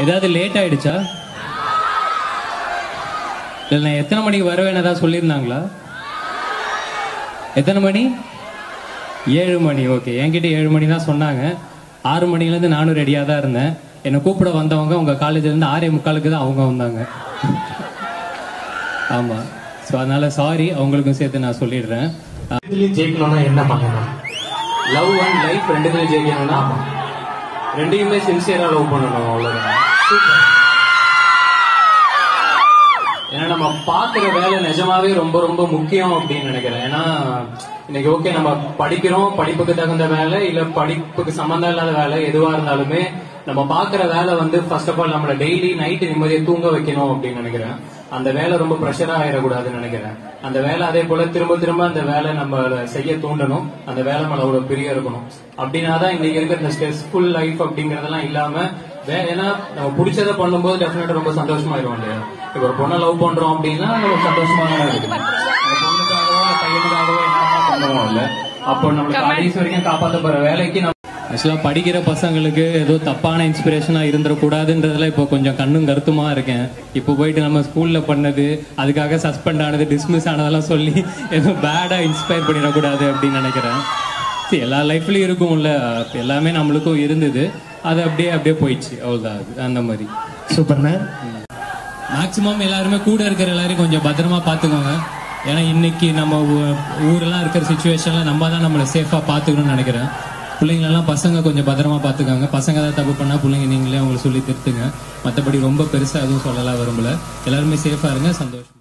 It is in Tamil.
ஏதாவது லேட் ஆயிடுச்சா? இல்லை, நான் எத்தனை மணிக்கு வருவேன் ஏதாவது சொல்லியிருந்தாங்களா? எத்தனை மணி? 7 மணி. ஓகே, என்கிட்ட 7 மணி தான் சொன்னாங்க. 6 மணிலேருந்து நானும் ரெடியாக தான் இருந்தேன். என்னை கூப்பிட வந்தவங்க உங்கள் காலேஜ்லேருந்து 6:45 தான் அவங்க வந்தாங்க. ஆமாம். ஸோ அதனால சாரி, அவங்களுக்கும் சேர்த்து நான் சொல்லிடுறேன். ஜெயிக்கணும்னா என்ன பண்ணணும்? லவ் அண்ட் லைஃப் ரெண்டுமே ஜெயிக்கணும்னா ரெண்டையுமே சின்சியரா லவ் பண்ணணும், அவ்வளவுதான். ஏன்னா நம்ம பாக்குற வேலை நிஜமாவே ரொம்ப ரொம்ப முக்கியம் அப்படின்னு நினைக்கிறேன். ஏன்னா இன்னைக்கு ஓகே, நம்ம படிக்கிறோம், படிப்புக்கு தகுந்த வேலை இல்ல படிப்புக்கு சம்பந்தம் இல்லாத வேலை எதுவா இருந்தாலுமே நம்ம பாக்குற வேலை வந்து ஃபர்ஸ்ட் ஆஃப் ஆல் நம்மள டெய்லி நைட்டு நிம்மதியை தூங்க வைக்கணும் அப்படின்னு நினைக்கிறேன். அந்த வேலை ரொம்ப ப்ரெஷரா ஆயிடக்கூடாதுன்னு நினைக்கிறேன். அந்த வேலை அதே போல திரும்ப திரும்ப அந்த வேலை நம்ம செய்ய தூண்டணும். அந்த வேலை மேல அவ்வளவு பிரிய இருக்கணும். அப்படின்னாதான் இன்னைக்கு இருக்கிற இந்த ஸ்ட்ரெஸ்ஃபுல் லைஃப் அப்படிங்கறதெல்லாம் இல்லாம, ஏன்னா நம்ம பிடிச்சதை பண்ணும்போது டெஃபினட்டா ரொம்ப சந்தோஷமாயிரும் இல்லையா? இப்ப ஒரு பொண்ணை லவ் பண்றோம் அப்படின்னா நம்ம சந்தோஷமா இருக்கு. அந்த பொண்ணுக்காகவோ பையனுக்காகவோ என்ன பண்ணுவோம் இல்ல, அப்போ நம்மளுக்கு கடைசி வரைக்கும் காப்பாற்றப்படுற வேலைக்கு ஆக்சுவலாக படிக்கிற பசங்களுக்கு ஏதோ தப்பான இன்ஸ்பிரேஷனாக இருந்துடக்கூடாதுன்றதுல இப்போ கொஞ்சம் கண்ணும் கருத்துமா இருக்கேன். இப்போ போயிட்டு நம்ம ஸ்கூலில் பண்ணது, அதுக்காக சஸ்பெண்ட் ஆனது, டிஸ்மிஸ் ஆனதெல்லாம் சொல்லி ஏதோ பேடாக இன்ஸ்பயர் பண்ணிடக்கூடாது அப்படின்னு நினைக்கிறேன். சரி, எல்லா லைஃப்லையும் இருக்கும்ல, எல்லாமே நம்மளுக்கும் இருந்தது, அது அப்படியே போயிடுச்சு, அவ்வளோதான். அது அந்த மாதிரி. சூப்பர்ண்ணே. மேக்சிமம் எல்லாருமே கூட இருக்கிற எல்லாரையும் கொஞ்சம் பத்திரமா பார்த்துக்கோங்க. ஏன்னா இன்னைக்கு நம்ம ஊரெல்லாம் இருக்கிற சுச்சுவேஷன்ல நம்ம தான் நம்மளை சேஃபாக பார்த்துக்கணும்னு நினைக்கிறேன். பிள்ளைங்களெல்லாம் பசங்க கொஞ்சம் பத்திரமா பார்த்துக்காங்க. பசங்க தான் தப்பு பண்ணா பிள்ளைங்க நீங்களே அவங்களுக்கு சொல்லி திருத்துங்க. மற்றபடி ரொம்ப பெருசாக எதுவும் சொல்லலாம் விரும்பல. எல்லாருமே சேஃபாக இருங்க, சந்தோஷம்.